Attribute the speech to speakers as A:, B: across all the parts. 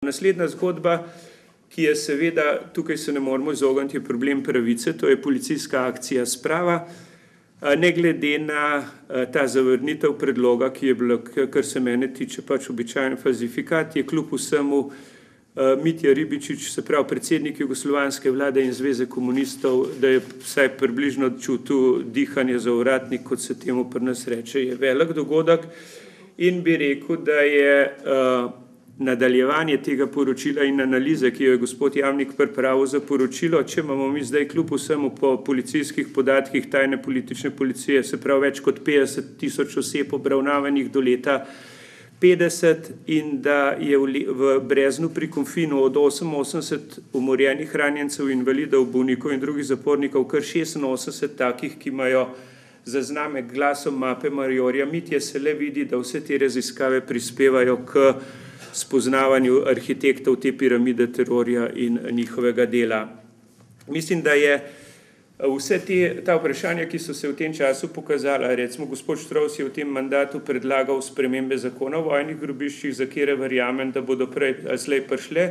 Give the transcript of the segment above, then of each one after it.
A: Naslednja zgodba, ki je seveda, tukaj se ne moramo izogniti, je problem pravice, to je policijska akcija Sprava. Ne glede na ta zavrnitev predloga, ki je bila, kar se mene tiče, pač običajen falsifikat, je kljub vsemu Mitja Ribičič, se pravi predsednik jugoslovanske vlade in Zveze komunistov, da je vsaj približno čutil dihanje za ovratnik, kot se temu pri nas reče, je velik dogodek in bi rekel, da je nadaljevanje tega poročila in analize, ki jo je gospod Jamnik pripravil za poročilo, če imamo mi zdaj kljub vsemu po policijskih podatkih tajne politične policije, se pravi več kot 50.000 oseb obravnavanih do leta 50 in da je v Breznu pri Konfinu od 88 umorjenih ranjencev, invalidov, bolnikov in drugih zapornikov kar 86 takih, ki imajo zaznamek glasom mape Majorja Mitje, se le vidi, da vse te raziskave prispevajo k spoznavanju arhitektov te piramide terorja in njihovega dela. Mislim, da je vse ta vprašanja, ki so se v tem času pokazala, recimo gospod Štrovs je v tem mandatu predlagal spremembe zakona o vojnih grobiščih, za kere verjamem, da bodo prej ali slej prišle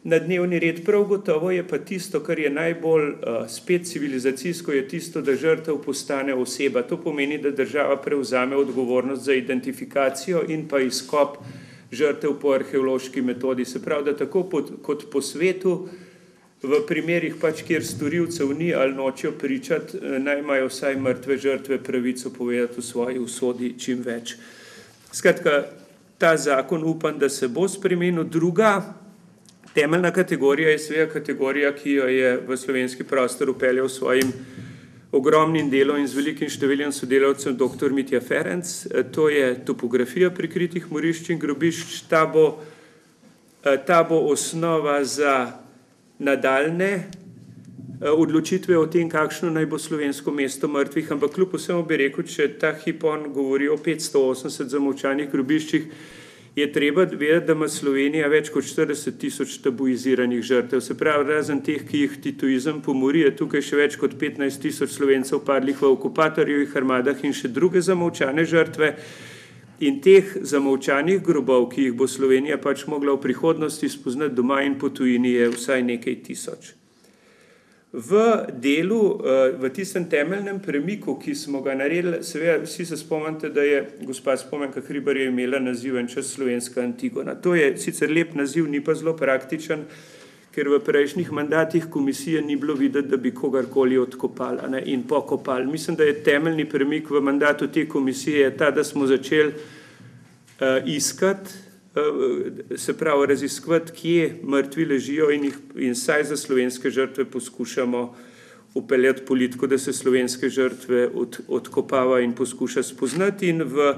A: na dnevni red. Prav gotovo je pa tisto, kar je najbolj spet civilizacijsko, je tisto, da žrtev postane oseba. To pomeni, da država prevzame odgovornost za identifikacijo in pa izkop žrtev po arheološki metodi. Se pravi, da tako kot po svetu, v primerih pač, kjer storilcev ni ali nočejo pričati, naj imajo vsaj mrtve žrtve pravico povedati v svoji usodi čim več. Skratka, ta zakon upam, da se bo spremenil. Druga temeljna kategorija je seveda kategorija, ki jo je v slovenski prostor vpeljal svojim ogromnim delom in z velikim številom sodelavcev dr. Mitja Ferenc, to je topografija prikritih morišč in grobišč. Ta bo osnova za nadaljne odločitve o tem, kakšno naj bo slovensko mesto mrtvih, ampak kljub vsemu bi rekel, če ta hip on govori o 580 zamolčanih grobiščih, je treba vedeti, da ima Slovenija več kot 40.000 tabuiziranih žrtev. Se pravi, razen teh, ki jih tituizem pomori, je tukaj še več kot 15.000 Slovencev padlih v okupatorjevih armadah in še druge zamolčane žrtve. In teh zamolčanih grobov, ki jih bo Slovenija pač mogla v prihodnosti spoznati doma in po tujini, je vsaj nekaj tisoč. V delu, v tistem temeljnem premiku, ki smo ga naredili, seveda vsi se spomnite, da je gospa Spomenka Hribar je imela naziv En čas slovenska Antigona. To je sicer lep naziv, ni pa zelo praktičen, ker v prejšnjih mandatih komisije ni bilo videti, da bi kogarkoli odkopala in pokopali. Mislim, da je temeljni premik v mandatu te komisije ta, da smo začeli iskati, se pravi raziskovati, kje mrtvi ležijo in saj za slovenske žrtve poskušamo upeljati politiko, da se slovenske žrtve odkopava in poskuša spoznati. In v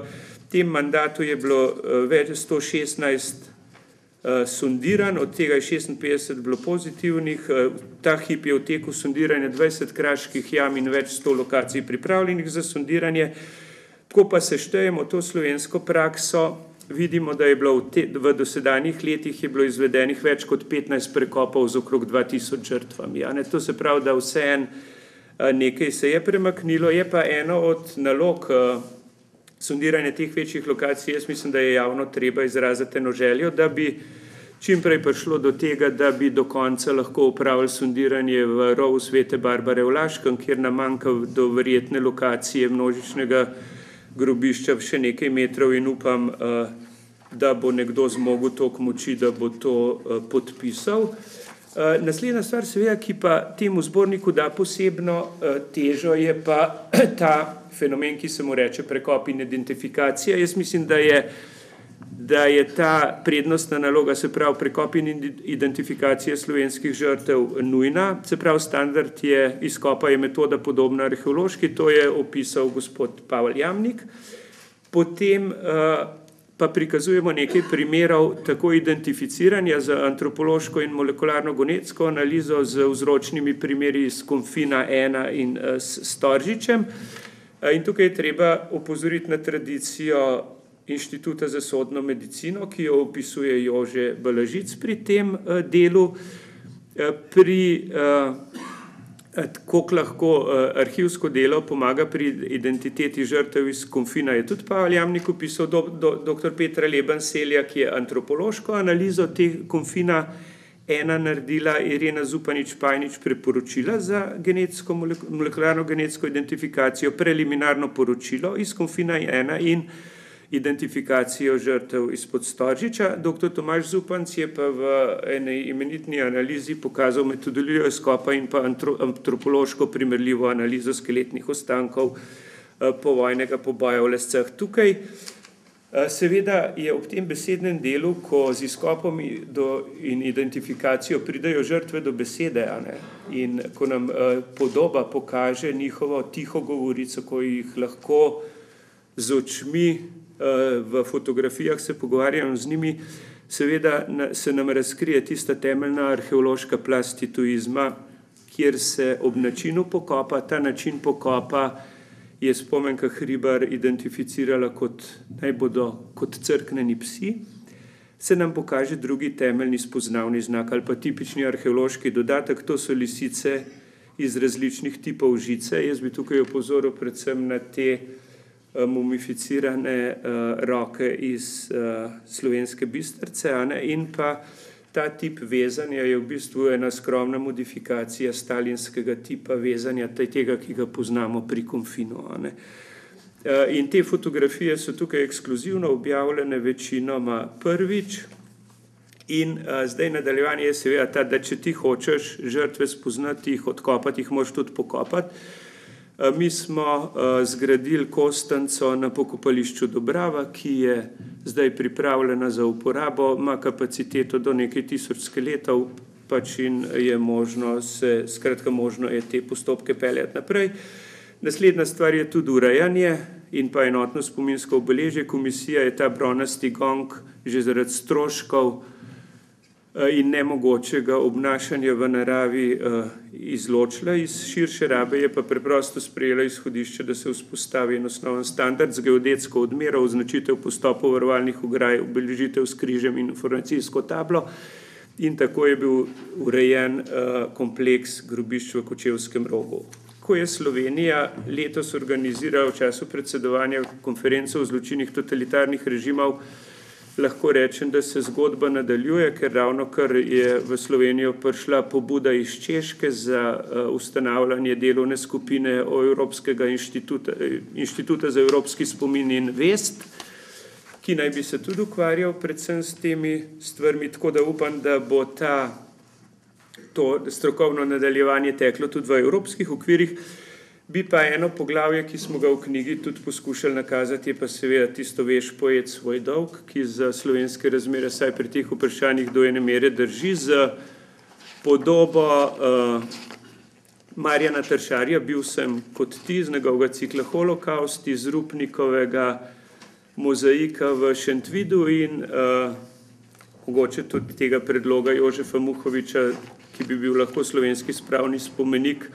A: tem mandatu je bilo več 116 sondiran, od tega je 56 bilo pozitivnih. Ta hip je v teku sondiranja 20 kraških jam in več 100 lokacij pripravljenih za sondiranje. Ko pa se štejemo to slovensko prakso, vidimo, da je bilo v dosedanjih letih je bilo izvedenih več kot 15 prekopov z okrog 2000 žrtvami. To se pravi, da vseeno nekaj se je premaknilo, je pa eno od nalog sondiranja teh večjih lokacij, jaz mislim, da je javno treba izraziti eno željo, da bi čim prej prišlo do tega, da bi do konca lahko opravili sondiranje v rovu Svete Barbare v Laškem, kjer nam manjka do verjetne lokacije množičnega grobišča še nekaj metrov in upam, da bo nekdo zmogel toliko moči, da bo to podpisal. Naslednja stvar, seveda, ki pa temu zborniku da posebno težo, je pa ta fenomen, ki se mu reče prekop in identifikacija. Jaz mislim, da je ta prednostna naloga, se pravi prekop in identifikacija slovenskih žrtev nujna. Se pravi, standard izkopa je metoda podobna arheološki, to je opisal gospod Pavel Jamnik. Potem pa prikazujemo nekaj primerov tako identificiranja za antropološko in molekularno genetsko analizo z vzročnimi primeri iz Konfina 1 in s Storžičem. In tukaj je treba opozoriti na tradicijo Inštituta za sodno medicino, ki jo opisuje Jože Balažic pri tem delu. Pri koliko lahko arhivsko delo pomaga pri identiteti žrtev iz Konfina, je tudi Pavel Jamnik opisal, dr. Petra Leban-Selja, ki je antropološko analizo te Konfina ena naredila, Irena Zupanič-Pajnič priporočila za molekularno genetsko identifikacijo, preliminarno poročilo iz Konfina 1 in identifikacijo žrtev izpod Storžiča. Dr. Tomaž Zupanc je pa v eni imenitni analizi pokazal metodologijo izkopa in pa antropološko primerljivo analizo skeletnih ostankov povojnega poboja v Lescah. Tukaj seveda je ob tem besednem delu, ko z izkopom in identifikacijo pridejo žrtve do besede, in ko nam podoba pokaže njihovo tiho govorico, ko jih lahko z očmi v fotografijah se pogovarjam z njimi, seveda se nam razkrije tista temeljna arheološka plast tituizma, kjer se ob načinu pokopa, ta način pokopa je Spomenka Hribar identificirala naj bodo kot crkneni psi, se nam pokaže drugi temeljni spoznavni znak ali pa tipični arheološki dodatek, to so lisice iz različnih tipov žice. Jaz bi tukaj opozoril predvsem na te mumificirane roke iz Slovenske Bistrice, in pa ta tip vezanja je v bistvu ena skromna modifikacija stalinskega tipa vezanja, tega, ki ga poznamo pri Konfinu. In te fotografije so tukaj ekskluzivno objavljene večinoma prvič in zdaj nadaljevanje je seveda ta, da če ti hočeš žrtve spoznati, jih odkopati, jih moraš tudi pokopati. Mi smo zgradili kostanco na pokopališču Dobrava, ki je zdaj pripravljena za uporabo, ima kapaciteto do nekaj 1000 skeletov, in je možno je te postopke peljati naprej. Naslednja stvar je tudi urejanje in pa enotno spominsko obeležje. Komisija je ta bronasti gong že zaradi stroškov in nemogočega obnašanja v naravi izločila iz širše rabe, je pa preprosto sprejela izhodišče, da se vzpostavi en osnoven standard z geodetsko odmero, označitev postopov varovalnih ograj, obeležitev s križem in informacijsko tablo, in tako je bil urejen kompleks grobišč v Kočevskem Rogu. Ko je Slovenija letos organizirala v času predsedovanja konferenco o zločinih totalitarnih režimov, lahko rečem, da se zgodba nadaljuje, ker ravnokar je v Slovenijo prišla pobuda iz Češke za ustanavljanje delovne skupine Evropskega inštituta za evropski spomin in vest, ki naj bi se tudi ukvarjal predvsem s temi stvarmi, tako da upam, da bo to strokovno nadaljevanje teklo tudi v evropskih okvirih. Bi pa eno poglavje, ki smo ga v knjigi tudi poskušali nakazati, je pa seveda tisto Veš pojet svoj dolg, ki za slovenske razmere, saj pri teh vprašanjih do ene mere drži, z podobo Marjana Tršarja, Bil sem kot ti, z njegovega cikla Holokaust, iz Rupnikovega mozaika v Šentvidu in mogoče tudi tega predloga Jožefa Muhoviča, ki bi bil lahko slovenski spravni spomenik,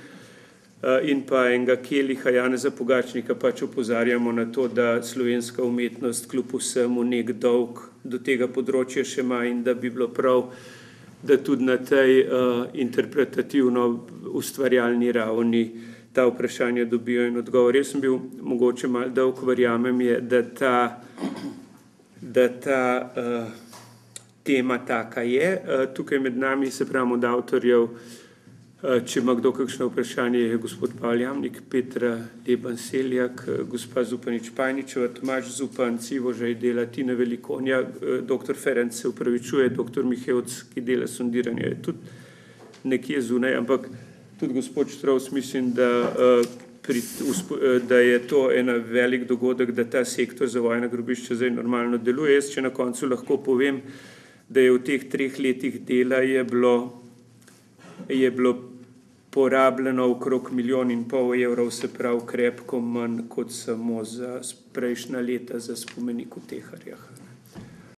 A: in pa enega Keliha Janeza Pogačnika opozarjamo na to, da slovenska umetnost kljub vsemu nek dolg do tega področja še ima in da bi bilo prav, da tudi na tej interpretativno ustvarjalni ravni ta vprašanja dobijo in odgovor. Jaz sem bil mogoče malo dolg, verjamem je, da ta tema taka je. Tukaj med nami, se pravimo, od avtorjev, če ima kdo kakšno vprašanje, je gospod Pavel Jamnik, Petra Leban-Seljak, gospa Zupanič-Pajničeva, Tomaž Zupanc, Ivo Žajdela, Tina Velikonja, dr. Ferenc se upravičuje, dr. Mihevc, ki dela sondiranje, je tudi nekje zunaj, ampak tudi gospod Štrovs, mislim, da je to ena velik dogodek, da ta sektor za vojna grobišča zdaj normalno deluje. Jaz, če na koncu lahko povem, da je v teh 3 letih dela je bilo porabljeno okrog 1,5 milijona evrov, se pravi krepko manj kot samo za prejšnja leta za spomenik v Teharjah.